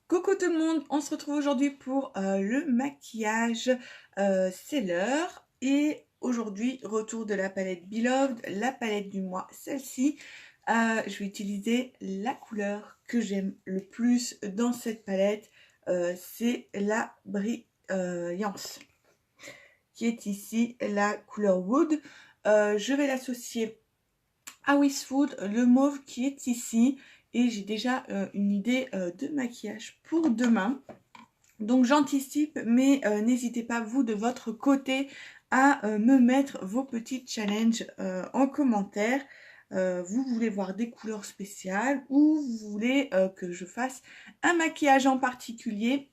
Coucou tout le monde, on se retrouve aujourd'hui pour le maquillage, c'est l'heure. Et aujourd'hui, retour de la palette Beloved, la palette du mois, celle-ci. Je vais utiliser la couleur que j'aime le plus dans cette palette, c'est la Brillance, qui est ici la couleur Wood. Je vais l'associer à Wishfood, le mauve qui est ici. Et j'ai déjà une idée de maquillage pour demain. Donc j'anticipe, mais n'hésitez pas vous de votre côté à me mettre vos petits challenges en commentaire. Vous voulez voir des couleurs spéciales ou vous voulez que je fasse un maquillage en particulier.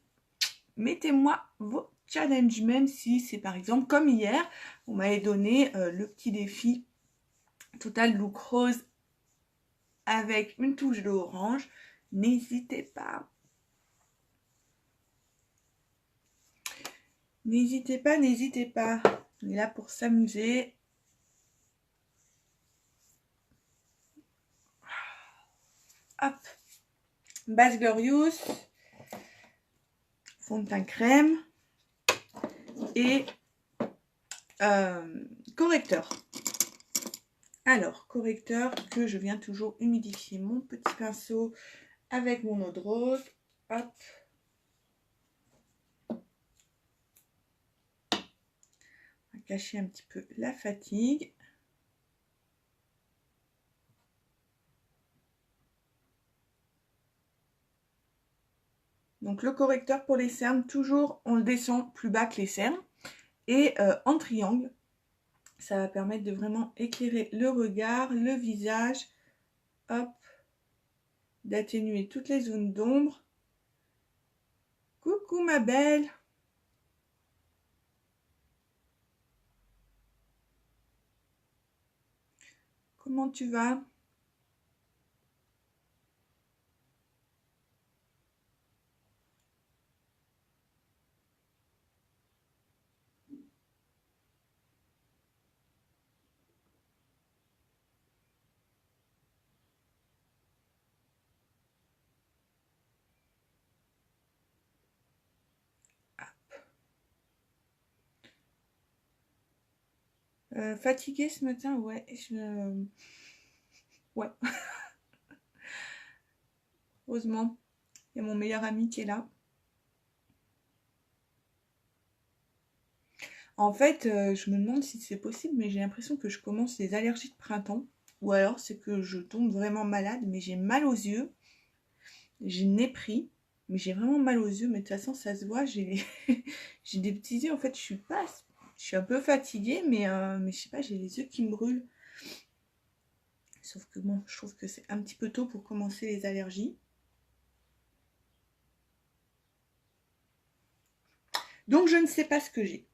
Mettez-moi vos challenges, même si c'est par exemple comme hier, on m'avait donné le petit défi Total Look Rose avec une touche d'orange. N'hésitez pas. N'hésitez pas, n'hésitez pas. On est là pour s'amuser. Hop. Base Glorious. Fond de teint crème. Et correcteur. Alors, correcteur que je viens toujours humidifier mon petit pinceau avec mon eau de rose. Hop. On va cacher un petit peu la fatigue. Donc le correcteur pour les cernes, toujours on le descend plus bas que les cernes. Et en triangle, ça va permettre de vraiment éclairer le regard, le visage. Hop. D'atténuer toutes les zones d'ombre. Coucou ma belle. Comment tu vas? Fatiguée ce matin, ouais. Ouais. Heureusement, il y a mon meilleur ami qui est là. En fait, je me demande si c'est possible, mais j'ai l'impression que je commence les allergies de printemps. Ou alors c'est que je tombe vraiment malade, mais j'ai mal aux yeux. J'ai le nez pris, mais j'ai vraiment mal aux yeux. Mais de toute façon, ça se voit, j'ai j'ai des petits yeux. En fait, je suis un peu fatiguée, mais je sais pas, j'ai les yeux qui me brûlent. Sauf que bon, je trouve que c'est un petit peu tôt pour commencer les allergies. Donc je ne sais pas ce que j'ai.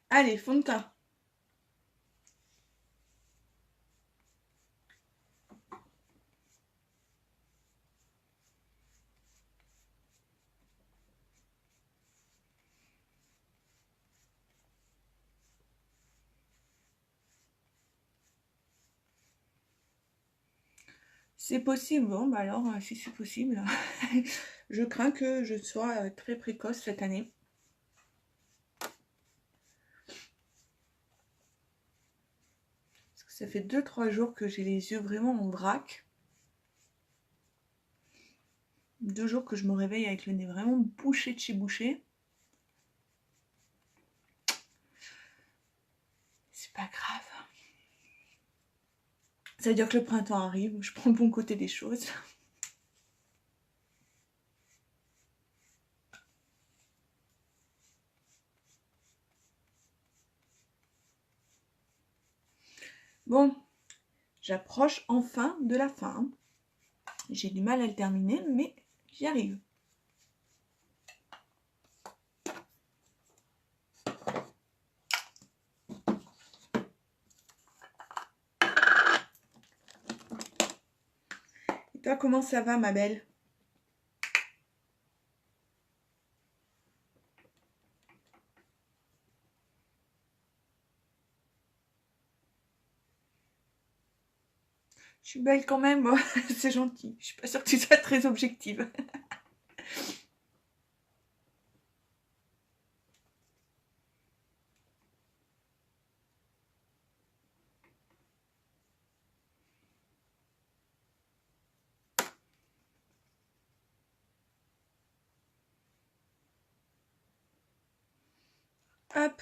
Allez, fond de teint. C'est possible, bon bah alors si c'est possible, je crains que je sois très précoce cette année. Parce que ça fait 2-3 jours que j'ai les yeux vraiment en vrac. 2 jours que je me réveille avec le nez vraiment bouché de chez bouché. C'est pas grave. Ça veut dire que le printemps arrive, je prends le bon côté des choses. Bon, j'approche enfin de la fin. J'ai du mal à le terminer, mais j'y arrive. Et toi, comment ça va, ma belle? Je suis belle quand même, c'est gentil. Je suis pas sûre que tu sois très objective. Hop.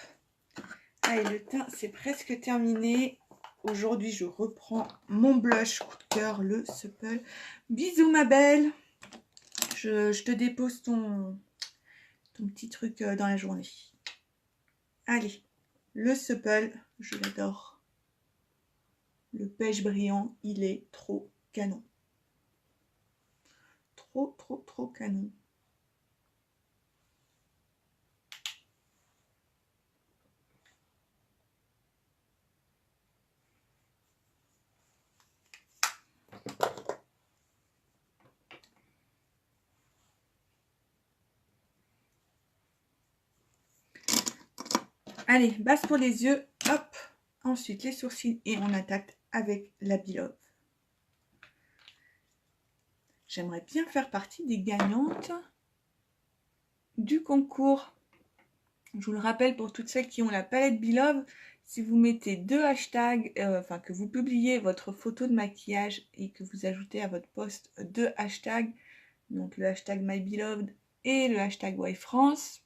Allez, le teint, c'est presque terminé. Aujourd'hui, je reprends mon blush coup de cœur, le Supple. Bisous, ma belle. Je te dépose ton petit truc dans la journée. Allez, le Supple, je l'adore. Le beige brillant, il est trop canon. Trop, trop, trop canon. Allez, base pour les yeux, hop. Ensuite, les sourcils et on attaque avec la Beloved. J'aimerais bien faire partie des gagnantes du concours. Je vous le rappelle pour toutes celles qui ont la palette Beloved, si vous mettez 2 hashtags, que vous publiez votre photo de maquillage et que vous ajoutez à votre post 2 hashtags, donc le hashtag MyBeloved et le hashtag WhyFrance,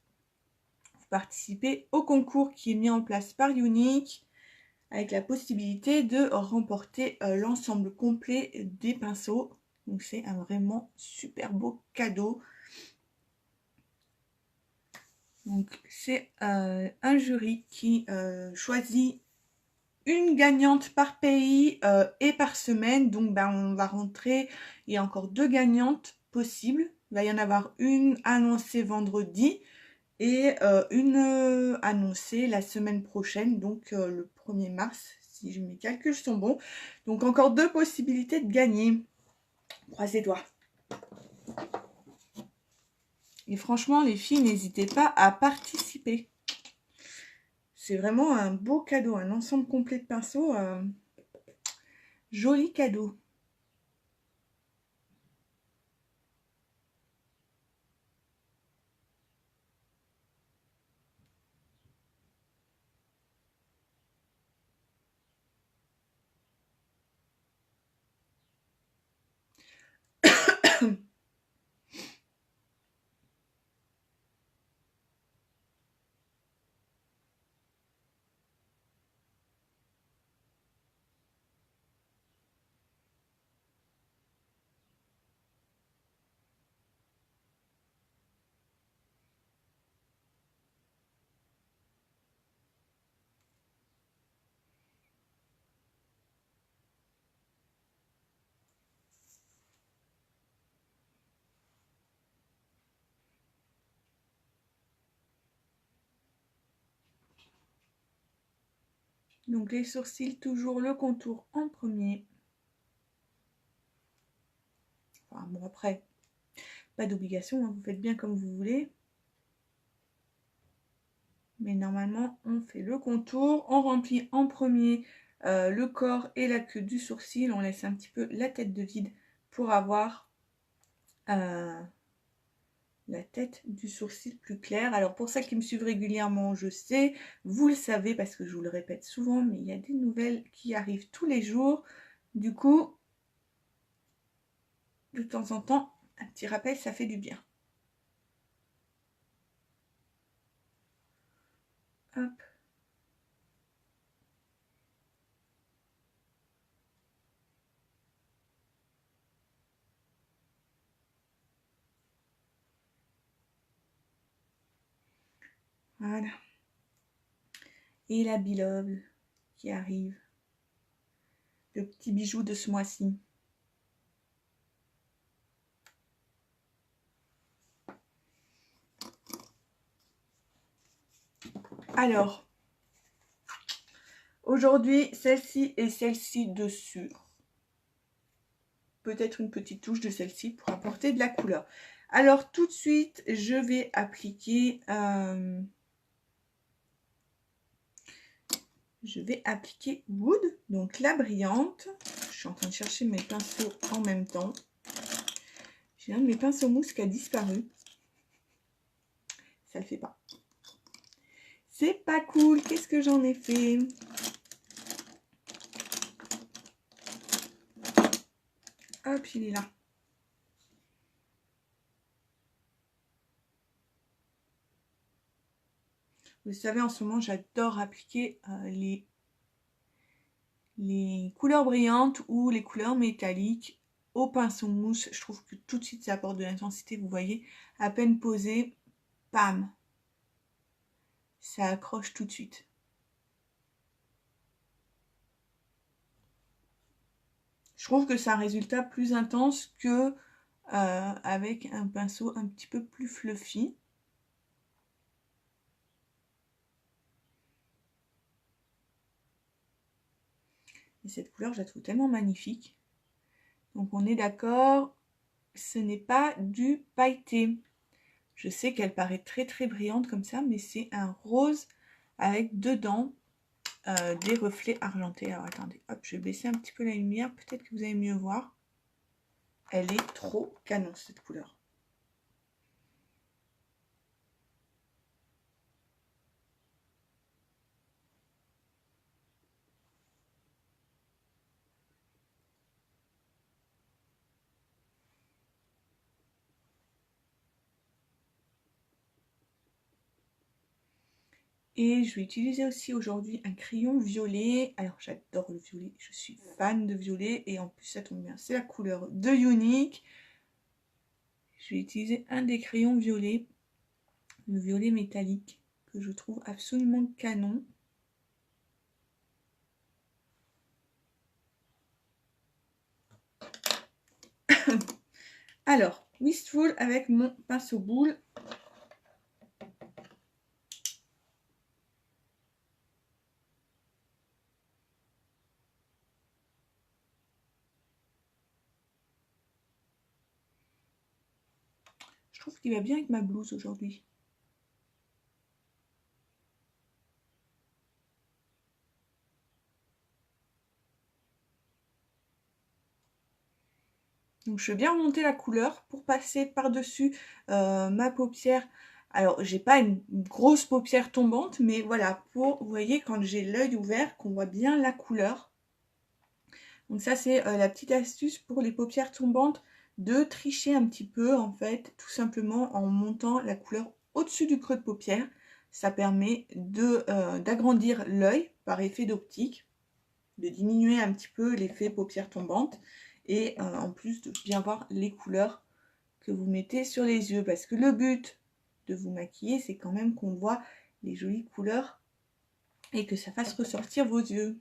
vous participez au concours qui est mis en place par Younique avec la possibilité de remporter l'ensemble complet des pinceaux. Donc c'est un vraiment super beau cadeau. Donc c'est un jury qui choisit une gagnante par pays et par semaine. Donc on va rentrer, il y a encore 2 gagnantes possibles. Il va y en avoir une annoncée vendredi et une annoncée la semaine prochaine, donc le 1er mars, si mes calculs sont bons. Donc encore 2 possibilités de gagner. Croisez les doigts. Et franchement, les filles, n'hésitez pas à participer. C'est vraiment un beau cadeau, un ensemble complet de pinceaux. Joli cadeau. Donc les sourcils, toujours le contour en premier. Enfin bon, après, pas d'obligation, hein, vous faites bien comme vous voulez. Mais normalement, on fait le contour, on remplit en premier le corps et la queue du sourcil. On laisse un petit peu la tête de vide pour avoir la tête du sourcil plus claire. Alors pour celles qui me suivent régulièrement, je sais, vous le savez parce que je vous le répète souvent, mais il y a des nouvelles qui arrivent tous les jours. Du coup, de temps en temps, un petit rappel, ça fait du bien. Hop. Voilà. Et la Beloved qui arrive. Le petit bijou de ce mois-ci. Alors, aujourd'hui, celle-ci et celle-ci dessus. Peut-être une petite touche de celle-ci pour apporter de la couleur. Alors, tout de suite, je vais appliquer... je vais appliquer Wood, donc la brillante. Je suis en train de chercher mes pinceaux en même temps. J'ai un de mes pinceaux mousse qui a disparu. Ça le fait pas. C'est pas cool. Qu'est-ce que j'en ai fait? Hop, il est là. Vous savez, en ce moment, j'adore appliquer les couleurs brillantes ou les couleurs métalliques au pinceau mousse. Je trouve que tout de suite, ça apporte de l'intensité. Vous voyez, à peine posé, pam, ça accroche tout de suite. Je trouve que c'est un résultat plus intense que avec un pinceau un petit peu plus fluffy. Et cette couleur, je la trouve tellement magnifique. Donc on est d'accord, ce n'est pas du pailleté. Je sais qu'elle paraît très très brillante comme ça, mais c'est un rose avec dedans des reflets argentés. Alors attendez, hop, je vais baisser un petit peu la lumière, peut-être que vous allez mieux voir. Elle est trop canon cette couleur. Et je vais utiliser aussi aujourd'hui un crayon violet. Alors j'adore le violet, je suis fan de violet et en plus ça tombe bien, c'est la couleur de Unique. Je vais utiliser un des crayons violets, le violet métallique, que je trouve absolument canon. Alors, Wistful avec mon pinceau boule. Je trouve qu'il va bien avec ma blouse aujourd'hui. Donc je vais bien remonter la couleur pour passer par-dessus ma paupière. Alors j'ai pas une grosse paupière tombante, mais voilà, pour, vous voyez, quand j'ai l'œil ouvert, qu'on voit bien la couleur. Donc ça c'est la petite astuce pour les paupières tombantes, de tricher un petit peu en fait, tout simplement en montant la couleur au-dessus du creux de paupière. Ça permet d'agrandir l'œil par effet d'optique, de diminuer un petit peu l'effet paupières tombantes et en plus de bien voir les couleurs que vous mettez sur les yeux, parce que le but de vous maquiller, c'est quand même qu'on voit les jolies couleurs et que ça fasse ressortir vos yeux.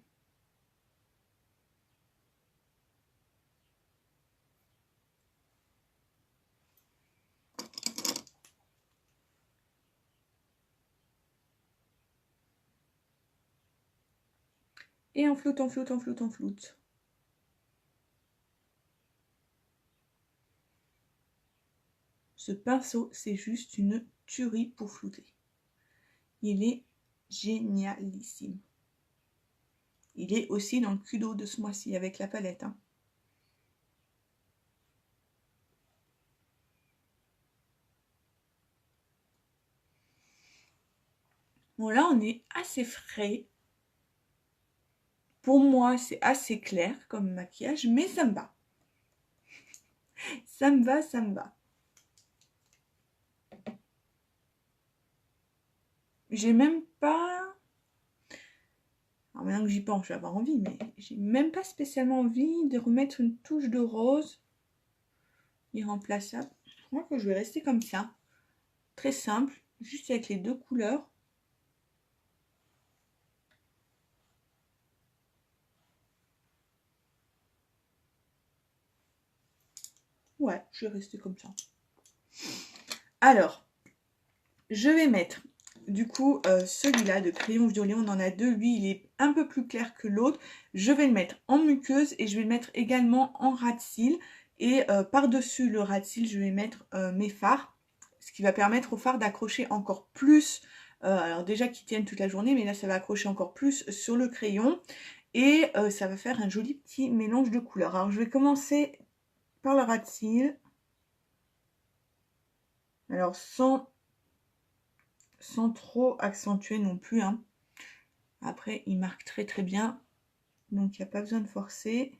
Et en floute, en floute, en floute, en floute. Ce pinceau, c'est juste une tuerie pour flouter. Il est génialissime. Il est aussi dans le culot de ce mois-ci avec la palette. Hein. Bon, là, on est assez frais. Pour moi, c'est assez clair comme maquillage, mais ça me va. Ça me va, ça me va. J'ai même pas... Alors maintenant que j'y pense, je vais avoir envie, mais j'ai même pas spécialement envie de remettre une touche de rose irremplaçable. Je crois que je vais rester comme ça. Très simple, juste avec les deux couleurs. Ouais, je vais rester comme ça. Alors, je vais mettre du coup celui-là de crayon violet, on en a deux, lui il est un peu plus clair que l'autre. Je vais le mettre en muqueuse et je vais le mettre également en ras de cils. Et par-dessus le ras de cils, je vais mettre mes fards, ce qui va permettre aux fards d'accrocher encore plus alors déjà qui tiennent toute la journée, mais là ça va accrocher encore plus sur le crayon. Et ça va faire un joli petit mélange de couleurs. Alors je vais commencer par le ras de cils. Alors sans trop accentuer non plus, hein. Après il marque très très bien, donc il n'y a pas besoin de forcer.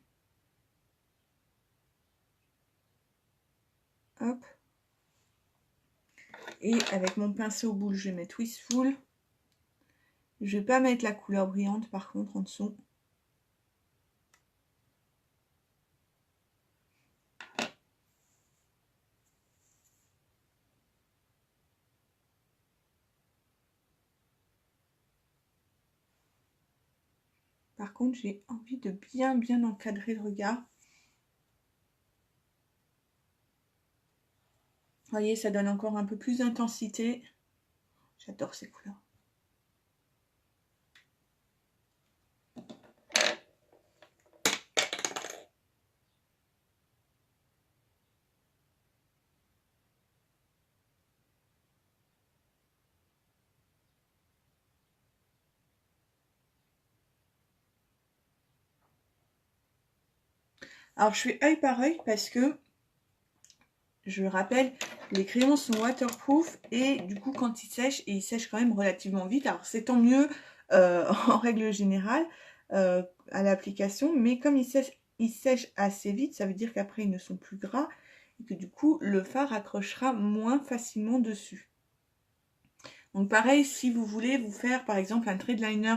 Hop. Et avec mon pinceau boule, je vais mettre Wistful. Je vais pas mettre la couleur brillante par contre en dessous. Par contre, j'ai envie de bien encadrer le regard. Vous voyez, ça donne encore un peu plus d'intensité. J'adore ces couleurs. Alors, je fais œil par œil parce que, je le rappelle, les crayons sont waterproof et du coup, quand ils sèchent, et ils sèchent quand même relativement vite. Alors, c'est tant mieux en règle générale à l'application, mais comme ils sèchent assez vite, ça veut dire qu'après, ils ne sont plus gras et que du coup, le fard accrochera moins facilement dessus. Donc, pareil, si vous voulez vous faire, par exemple, un trait de liner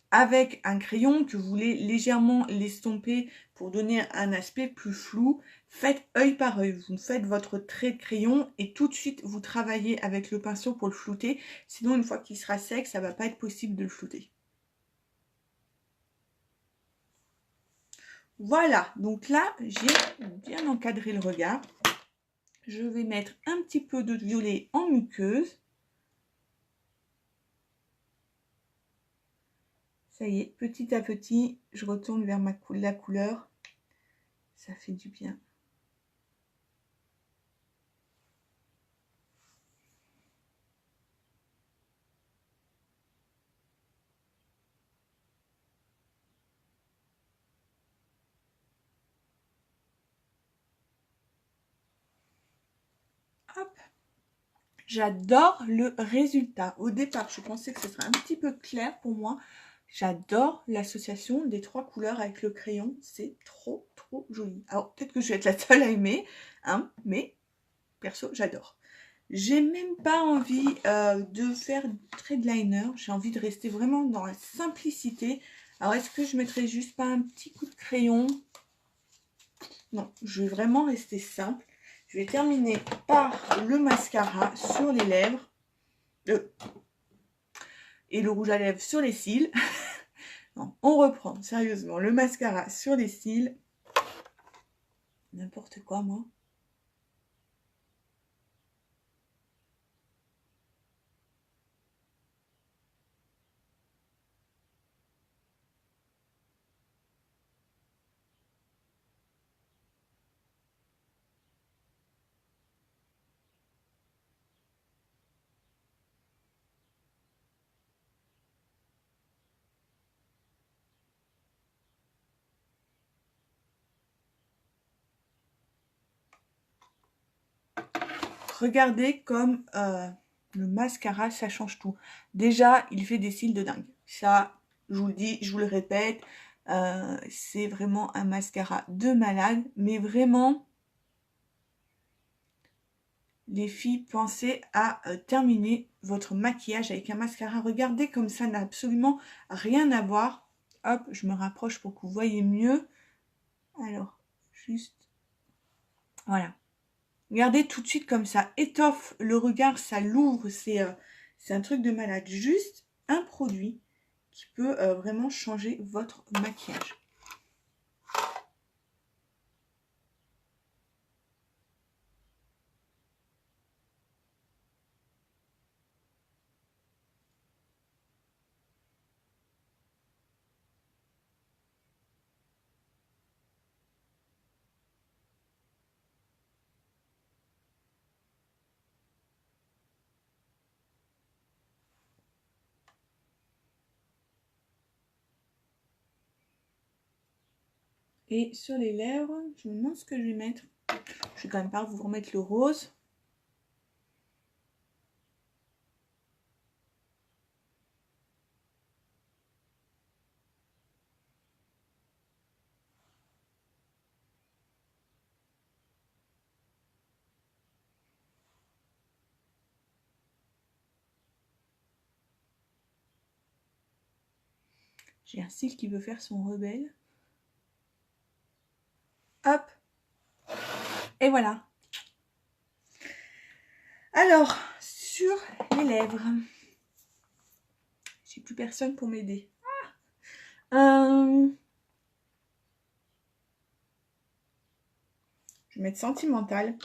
avec un crayon que vous voulez légèrement l'estomper pour donner un aspect plus flou, faites œil par œil. Vous faites votre trait de crayon et tout de suite vous travaillez avec le pinceau pour le flouter. Sinon, une fois qu'il sera sec, ça va pas être possible de le flouter. Voilà, donc là, j'ai bien encadré le regard. Je vais mettre un petit peu de violet en muqueuse. Ça y est, petit à petit, je retourne vers la couleur. Ça fait du bien. Hop. J'adore le résultat. Au départ, je pensais que ce serait un petit peu clair pour moi. J'adore l'association des trois couleurs avec le crayon. C'est trop joli. Alors, peut-être que je vais être la seule à aimer, hein, mais perso, j'adore. J'ai même pas envie de faire trait de liner. J'ai envie de rester vraiment dans la simplicité. Alors, est-ce que je mettrais juste pas un petit coup de crayon? Non, je vais vraiment rester simple. Je vais terminer par le mascara sur les lèvres. Et le rouge à lèvres sur les cils. Non, on reprend, sérieusement, le mascara sur les cils. N'importe quoi, moi. Regardez comme le mascara, ça change tout. Déjà, il fait des cils de dingue. Ça, je vous le dis, je vous le répète, c'est vraiment un mascara de malade. Mais vraiment, les filles, pensez à terminer votre maquillage avec un mascara. Regardez comme ça n'a absolument rien à voir. Hop, je me rapproche pour que vous voyez mieux. Alors, juste, voilà. Regardez tout de suite comme ça étoffe le regard, ça l'ouvre, c'est un truc de malade. Juste un produit qui peut vraiment changer votre maquillage. Et sur les lèvres, je me demande ce que je vais mettre. Je vais quand même pas vous remettre le rose. J'ai un cil qui veut faire son rebelle. Hop. Et voilà. Alors, sur les lèvres. J'ai plus personne pour m'aider. Je vais mettre Sentimental.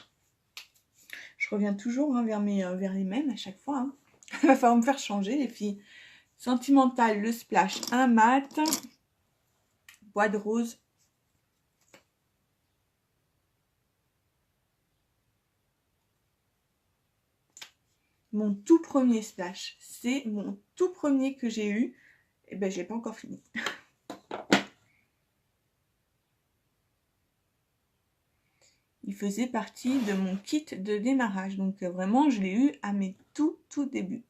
Je reviens toujours vers les mêmes à chaque fois. Hein. Il va falloir me faire changer, les filles. Sentimental, le splash, un mat. Bois de rose. Mon tout premier splash. C'est mon tout premier que j'ai eu. Et ben, je l'ai pas encore fini. Il faisait partie de mon kit de démarrage. Donc, vraiment, je l'ai eu à mes tout débuts.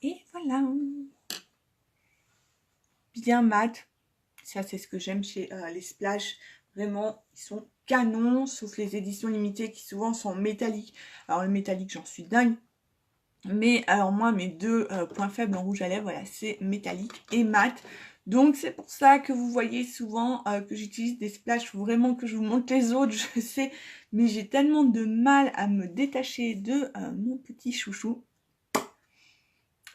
Et voilà. Bien mat. Ça, c'est ce que j'aime chez les splash. Vraiment, ils sont canons, sauf les éditions limitées qui souvent sont métalliques. Alors, le métallique, j'en suis dingue. Mais alors moi, mes deux points faibles en rouge à lèvres, voilà, c'est métallique et mat. Donc, c'est pour ça que vous voyez souvent que j'utilise des splashs. Vraiment que je vous montre les autres, je sais. Mais j'ai tellement de mal à me détacher de mon petit chouchou.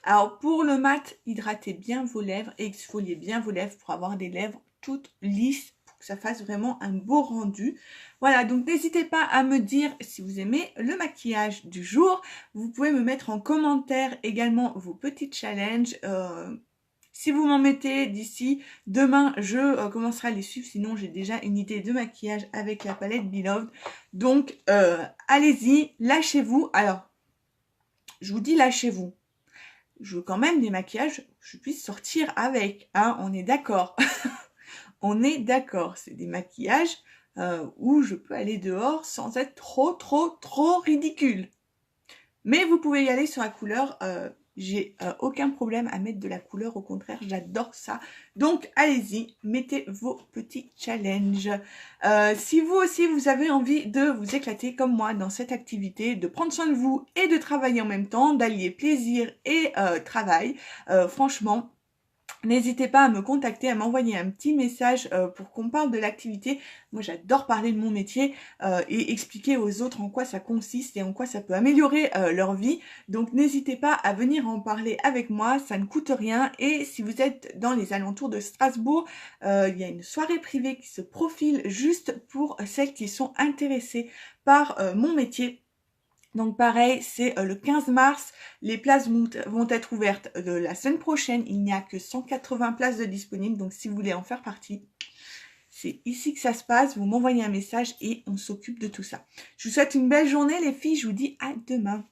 Alors, pour le mat, hydratez bien vos lèvres et exfoliez bien vos lèvres pour avoir des lèvres toutes lisses, pour que ça fasse vraiment un beau rendu. Voilà, donc n'hésitez pas à me dire si vous aimez le maquillage du jour. Vous pouvez me mettre en commentaire également vos petits challenges. Si vous m'en mettez d'ici demain, je commencerai à les suivre. Sinon, j'ai déjà une idée de maquillage avec la palette Beloved. Donc, allez-y, lâchez-vous. Alors, je vous dis lâchez-vous. Je veux quand même des maquillages que je puisse sortir avec, hein, on est d'accord. On est d'accord, c'est des maquillages où je peux aller dehors sans être trop ridicule. Mais vous pouvez y aller sur la couleur, j'ai aucun problème à mettre de la couleur, au contraire, j'adore ça. Donc, allez-y, mettez vos petits challenges. Si vous aussi, vous avez envie de vous éclater comme moi dans cette activité, de prendre soin de vous et de travailler en même temps, d'allier plaisir et travail, franchement, n'hésitez pas à me contacter, à m'envoyer un petit message pour qu'on parle de l'activité. Moi, j'adore parler de mon métier et expliquer aux autres en quoi ça consiste et en quoi ça peut améliorer leur vie. Donc, n'hésitez pas à venir en parler avec moi, ça ne coûte rien. Et si vous êtes dans les alentours de Strasbourg, il y a une soirée privée qui se profile juste pour celles qui sont intéressées par mon métier. Donc pareil, c'est le 15 mars, les places vont être ouvertes la semaine prochaine. Il n'y a que 180 places de disponibles, donc si vous voulez en faire partie, c'est ici que ça se passe. Vous m'envoyez un message et on s'occupe de tout ça. Je vous souhaite une belle journée les filles, je vous dis à demain.